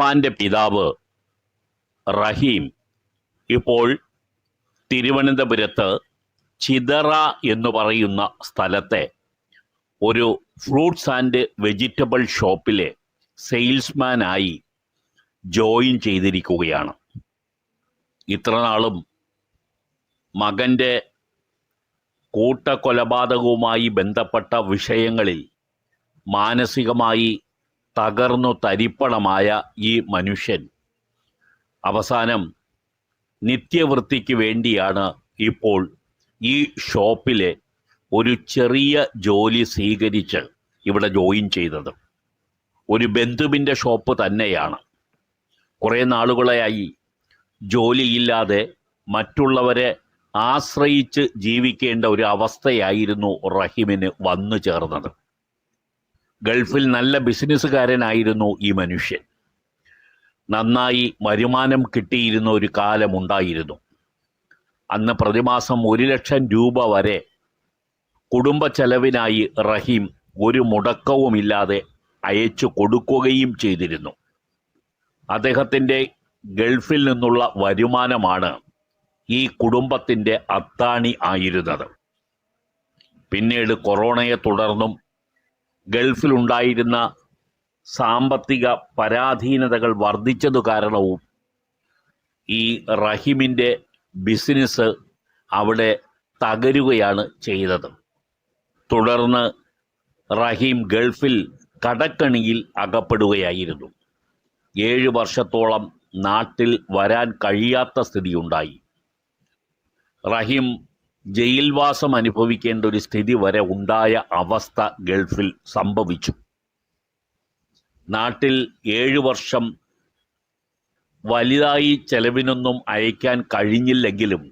അഫാന്റെ പിതാവ് റഹീം ഇപ്പോൾ തിരുവനന്തപുരത്ത് ചിതറ എന്ന് പറയുന്ന സ്ഥലത്തെ ഒരു ഫ്രൂട്ട്സ് ആൻഡ് വെജിറ്റബിൾ ഷോപ്പിലെ സെയിൽസ്മാനായി ജോയിൻ ചെയ്തിരിക്കുകയാണ്. ഇത്രനാളും മകൻ്റെ കൂട്ടക്കൊലപാതകവുമായി ബന്ധപ്പെട്ട വിഷയങ്ങളിൽ മാനസികമായി തകർന്നു തരിപ്പണമായ ഈ മനുഷ്യൻ അവസാനം നിത്യവൃത്തിക്ക് വേണ്ടിയാണ് ഇപ്പോൾ ഈ ഷോപ്പിലെ ഒരു ചെറിയ ജോലി സ്വീകരിച്ച് ഇവിടെ ജോയിൻ ചെയ്തത്. ഒരു ബന്ധുവിൻ്റെ ഷോപ്പ് തന്നെയാണ്. കുറേ നാളുകളായി ജോലിയില്ലാതെ മറ്റുള്ളവരെ ആശ്രയിച്ച് ജീവിക്കേണ്ട ഒരു അവസ്ഥയായിരുന്നു റഹീമിന് വന്നു ചേർന്നത്. ഗൾഫിൽ നല്ല ബിസിനസ്സുകാരനായിരുന്നു ഈ മനുഷ്യൻ. നന്നായി വരുമാനം കിട്ടിയിരുന്ന ഒരു കാലമുണ്ടായിരുന്നു. അന്ന് പ്രതിമാസം 1,00,000 രൂപ വരെ കുടുംബ ചെലവിനായി റഹീം ഒരു മുടക്കവുമില്ലാതെ അയച്ചു കൊടുക്കുകയും ചെയ്തിരുന്നു. അദ്ദേഹത്തിൻ്റെ ഗൾഫിൽ നിന്നുള്ള വരുമാനമാണ് ഈ കുടുംബത്തിൻ്റെ അത്താണി ആയിരുന്നത്. പിന്നീട് കൊറോണയെ തുടർന്നും ഗൾഫിലുണ്ടായിരുന്ന സാമ്പത്തിക പരാധീനതകൾ വർദ്ധിച്ചതു കാരണവും ഈ റഹീമിൻ്റെ ബിസിനസ് അവിടെ തകരുകയാണ് ചെയ്തത്. തുടർന്ന് റഹീം ഗൾഫിൽ കടക്കണിയിൽ അകപ്പെടുകയായിരുന്നു. 7 വർഷത്തോളം നാട്ടിൽ വരാൻ കഴിയാത്ത സ്ഥിതിയുണ്ടായി. റഹീം ജയിൽവാസം അനുഭവിക്കേണ്ട ഒരു സ്ഥിതി വരെ ഉണ്ടായ അവസ്ഥ ഗൾഫിൽ സംഭവിച്ചു. നാട്ടിൽ 7 വർഷം വലുതായി ചെലവിനൊന്നും അയക്കാൻ കഴിഞ്ഞില്ലെങ്കിലും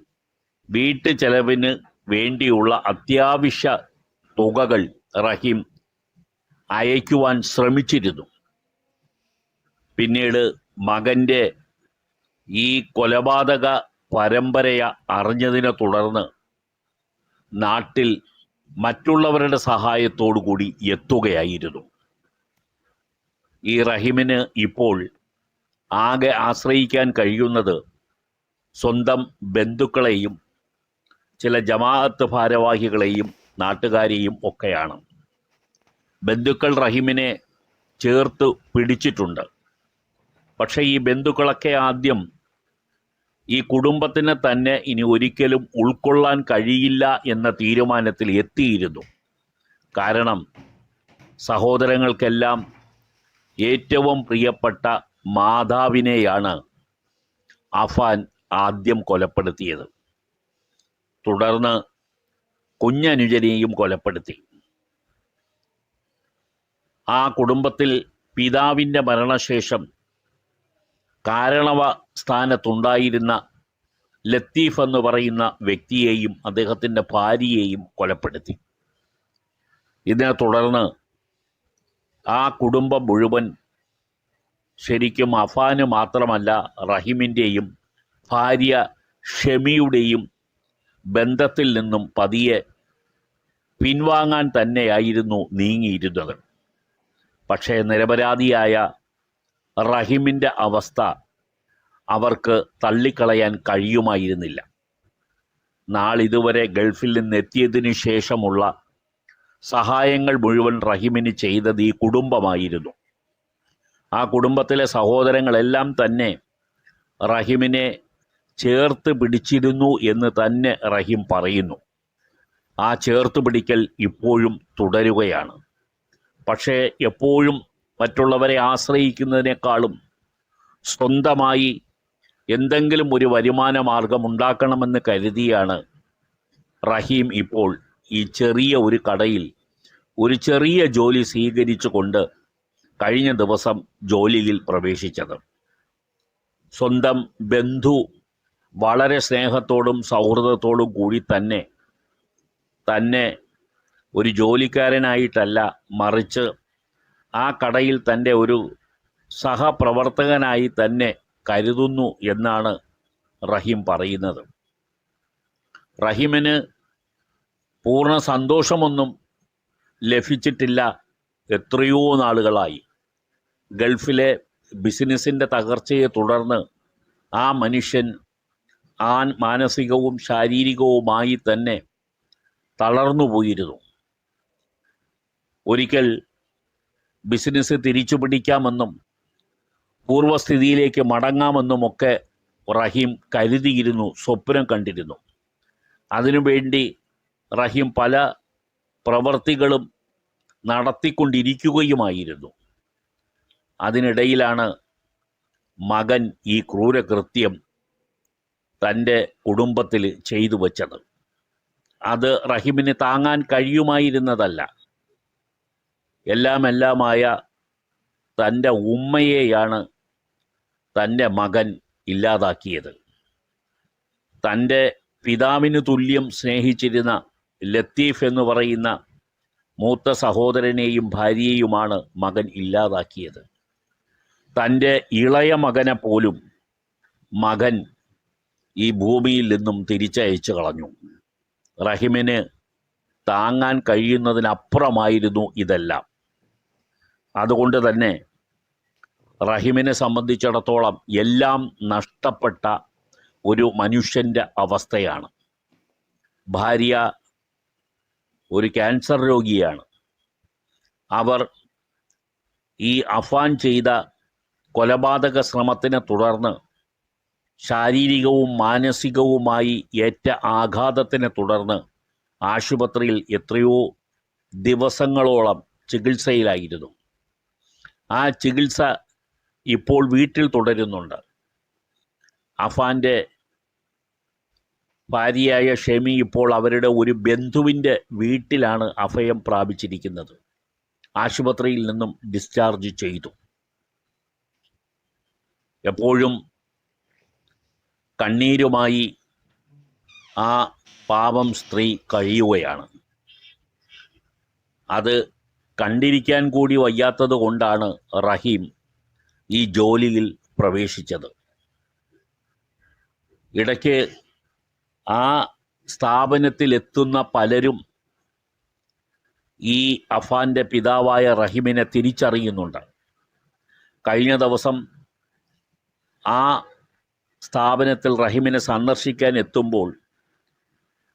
വീട്ടു ചെലവിന് വേണ്ടിയുള്ള അത്യാവശ്യ തുകകൾ റഹീം അയക്കുവാൻ ശ്രമിച്ചിരുന്നു. പിന്നീട് മകൻ്റെ ഈ കൊലപാതക പരമ്പരയെ അറിഞ്ഞതിനെ തുടർന്ന് നാട്ടിൽ മറ്റുള്ളവരുടെ സഹായത്തോടു കൂടി എത്തുകയായിരുന്നു. ഈ റഹീമിന് ഇപ്പോൾ ആകെ ആശ്രയിക്കാൻ കഴിയുന്നത് സ്വന്തം ബന്ധുക്കളെയും ചില ജമാഅത്ത് ഭാരവാഹികളെയും നാട്ടുകാരെയും ഒക്കെയാണ്. ബന്ധുക്കൾ റഹീമിനെ ചേർത്ത് പിടിച്ചിട്ടുണ്ട്. പക്ഷേ ഈ ബന്ധുക്കളൊക്കെ ആദ്യം ഈ കുടുംബത്തിന് തന്നെ ഇനി ഒരിക്കലും ഉൾക്കൊള്ളാൻ കഴിയില്ല എന്ന തീരുമാനത്തിൽ എത്തിയിരുന്നു. കാരണം സഹോദരങ്ങൾക്കെല്ലാം ഏറ്റവും പ്രിയപ്പെട്ട മാതാവിനെയാണ് അഫാൻ ആദ്യം കൊലപ്പെടുത്തിയത്. തുടർന്ന് കുഞ്ഞനുജനെയും കൊലപ്പെടുത്തി. ആ കുടുംബത്തിൽ പിതാവിൻ്റെ മരണശേഷം കാരണവ സ്ഥാനത്തുണ്ടായിരുന്ന ലത്തീഫ് എന്ന് പറയുന്ന വ്യക്തിയെയും അദ്ദേഹത്തിൻ്റെ ഭാര്യയെയും കൊലപ്പെടുത്തി. ഇതിനെ തുടർന്ന് ആ കുടുംബം മുഴുവൻ ശരിക്കും അഫാന് മാത്രമല്ല റഹീമിൻ്റെയും ഭാര്യ ഷെമിയുടെയും ബന്ധത്തിൽ നിന്നും പതിയെ പിൻവാങ്ങാൻ തന്നെയായിരുന്നു നീങ്ങിയിരുന്നത്. പക്ഷേ നിരപരാധിയായ റഹീമിൻ്റെ അവസ്ഥ അവർക്ക് തള്ളിക്കളയാൻ കഴിയുമായിരുന്നില്ല. നാളിതുവരെ ഗൾഫിൽ നിന്നെത്തിയതിനു ശേഷമുള്ള സഹായങ്ങൾ മുഴുവൻ റഹീമിന് ചെയ്തത് ഈ കുടുംബമായിരുന്നു. ആ കുടുംബത്തിലെ സഹോദരങ്ങളെല്ലാം തന്നെ റഹീമിനെ ചേർത്ത് പിടിച്ചിരുന്നു എന്ന് തന്നെ റഹീം പറയുന്നു. ആ ചേർത്ത് പിടിക്കൽ ഇപ്പോഴും തുടരുകയാണ്. പക്ഷേ എപ്പോഴും മറ്റുള്ളവരെ ആശ്രയിക്കുന്നതിനേക്കാളും സ്വന്തമായി എന്തെങ്കിലും ഒരു വരുമാന മാർഗം ഉണ്ടാക്കണമെന്ന് കരുതിയാണ് റഹീം ഇപ്പോൾ ഈ ചെറിയ ഒരു കടയിൽ ഒരു ചെറിയ ജോലി സ്വീകരിച്ചുകൊണ്ട് കഴിഞ്ഞ ദിവസം ജോലിയിൽ പ്രവേശിച്ചത്. സ്വന്തം ബന്ധു വളരെ സ്നേഹത്തോടും സൗഹൃദത്തോടും കൂടി തന്നെ ഒരു ജോലിക്കാരനായിട്ടല്ല, മറിച്ച് ആ കടയിൽ തൻ്റെ ഒരു സഹപ്രവർത്തകനായി തന്നെ കരുതുന്നു എന്നാണ് റഹീം പറയുന്നത്. റഹീമിന് പൂർണ്ണ സന്തോഷമൊന്നും ലഭിച്ചിട്ടില്ല. എത്രയോ നാളുകളായി ഗൾഫിലെ ബിസിനസ്സിൻ്റെ തകർച്ചയെ തുടർന്ന് ആ മനുഷ്യൻ മാനസികവും ശാരീരികവുമായി തന്നെ തളർന്നു പോയിരുന്നു. ഒരിക്കൽ ബിസിനസ് തിരിച്ചു പിടിക്കാമെന്നും പൂർവ്വസ്ഥിതിയിലേക്ക് മടങ്ങാമെന്നുമൊക്കെ റഹീം കരുതിയിരുന്നു, സ്വപ്നം കണ്ടിരുന്നു. അതിനുവേണ്ടി റഹീം പല പ്രവർത്തികളും നടത്തിക്കൊണ്ടിരിക്കുകയുമായിരുന്നു. അതിനിടയിലാണ് മകൻ ഈ ക്രൂരകൃത്യം തൻ്റെ കുടുംബത്തിൽ ചെയ്തു വച്ചത്. അത് റഹീമിന് താങ്ങാൻ കഴിയുമായിരുന്നതല്ല. എല്ലാമായ തൻ്റെ ഉമ്മയെയാണ് തൻ്റെ മകൻ ഇല്ലാതാക്കിയത്. തൻ്റെ പിതാവിന് തുല്യം സ്നേഹിച്ചിരുന്ന ലത്തീഫ് എന്ന് പറയുന്ന മൂത്ത സഹോദരനെയും ഭാര്യയെയുമാണ് മകൻ ഇല്ലാതാക്കിയത്. തൻ്റെ ഇളയ മകനെ പോലും മകൻ ഈ ഭൂമിയിൽ നിന്നും തിരിച്ചയച്ചു കളഞ്ഞു. റഹീമിന് താങ്ങാൻ കഴിയുന്നതിനപ്പുറമായിരുന്നു ഇതെല്ലാം. അതുകൊണ്ട് തന്നെ റഹീമിനെ സംബന്ധിച്ചിടത്തോളം എല്ലാം നഷ്ടപ്പെട്ട ഒരു മനുഷ്യൻ്റെ അവസ്ഥയാണ്. ഭാര്യ ഒരു ക്യാൻസർ രോഗിയാണ്. അവർ ഈ അഫാൻ ചെയ്ത കൊലപാതക ശ്രമത്തിനെ തുടർന്ന് ശാരീരികവും മാനസികവുമായി ഏറ്റ ആഘാതത്തിനെ തുടർന്ന് ആശുപത്രിയിൽ എത്രയോ ദിവസങ്ങളോളം ചികിത്സയിലായിരുന്നു. ആ ചികിത്സ ഇപ്പോൾ വീട്ടിൽ തുടരുന്നുണ്ട്. അഫാൻ്റെ ഭാര്യയായ ഷെമി ഇപ്പോൾ അവരുടെ ഒരു ബന്ധുവിൻ്റെ വീട്ടിലാണ് അഭയം പ്രാപിച്ചിരിക്കുന്നത്. ആശുപത്രിയിൽ നിന്നും ഡിസ്ചാർജ് ചെയ്തു. എപ്പോഴും കണ്ണീരുമായി ആ പാവം സ്ത്രീ കഴിയുകയാണ്. അത് കണ്ടിരിക്കാൻ കൂടി വയ്യാത്തത് കൊണ്ടാണ് റഹീം ഈ ജോലിയിൽ പ്രവേശിച്ചത്. ഇടയ്ക്ക് ആ സ്ഥാപനത്തിലെത്തുന്ന പലരും ഈ അഫാൻ്റെ പിതാവായ റഹീമിനെ തിരിച്ചറിയുന്നുണ്ട്. കഴിഞ്ഞ ദിവസം ആ സ്ഥാപനത്തിൽ റഹീമിനെ സന്ദർശിക്കാൻ എത്തുമ്പോൾ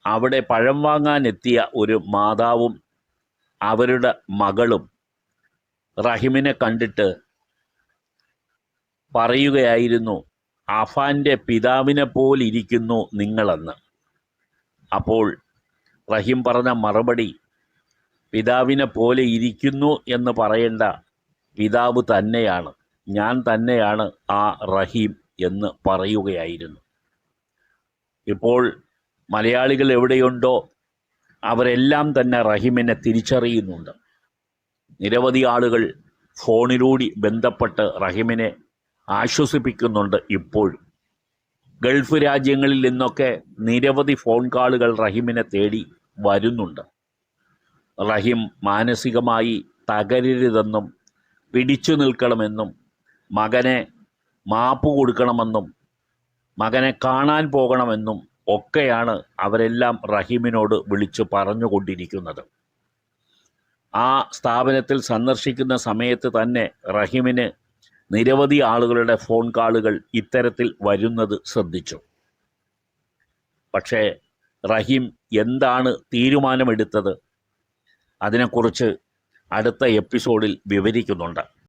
അവിടെ പഴം വാങ്ങാൻ എത്തിയ ഒരു മാതാവും അവരുടെ മകളും റഹീമിനെ കണ്ടിട്ട് പറയുകയായിരുന്നു, അഫാൻ്റെ പിതാവിനെ പോലിരിക്കുന്നു നിങ്ങളെന്ന്. അപ്പോൾ റഹീം പറഞ്ഞ മറുപടി, പിതാവിനെ പോലെ ഇരിക്കുന്നു എന്ന് പറയേണ്ട, പിതാവ് തന്നെയാണ്, ഞാൻ തന്നെയാണ് ആ റഹീം എന്ന് പറയുകയായിരുന്നു. ഇപ്പോൾ മലയാളികൾ എവിടെയുണ്ടോ അവരെല്ലാം തന്നെ റഹീമിനെ തിരിച്ചറിയുന്നുണ്ട്. നിരവധി ആളുകൾ ഫോണിലൂടെ ബന്ധപ്പെട്ട് റഹീമിനെ ആശ്വസിപ്പിക്കുന്നുണ്ട്. ഇപ്പോഴും ഗൾഫ് രാജ്യങ്ങളിൽ നിന്നൊക്കെ നിരവധി ഫോൺ കോളുകൾ റഹീമിനെ തേടി വരുന്നുണ്ട്. റഹീം മാനസികമായി തകരരുതെന്നും പിടിച്ചു നിൽക്കണമെന്നും മകനെ മാപ്പ് കൊടുക്കണമെന്നും മകനെ കാണാൻ പോകണമെന്നും ഒക്കെയാണ് അവരെല്ലാം റഹീമിനോട് വിളിച്ചു പറഞ്ഞുകൊണ്ടിരിക്കുന്നത്. ആ സ്ഥാപനത്തിൽ സന്ദർശിക്കുന്ന സമയത്ത് തന്നെ റഹീമിന് നിരവധി ആളുകളുടെ ഫോൺ കോളുകൾ ഇത്തരത്തിൽ വരുന്നത് ശ്രദ്ധിച്ചു. പക്ഷേ റഹീം എന്താണ് തീരുമാനമെടുത്തത്, അതിനെക്കുറിച്ച് അടുത്ത എപ്പിസോഡിൽ വിവരിക്കുന്നുണ്ട്.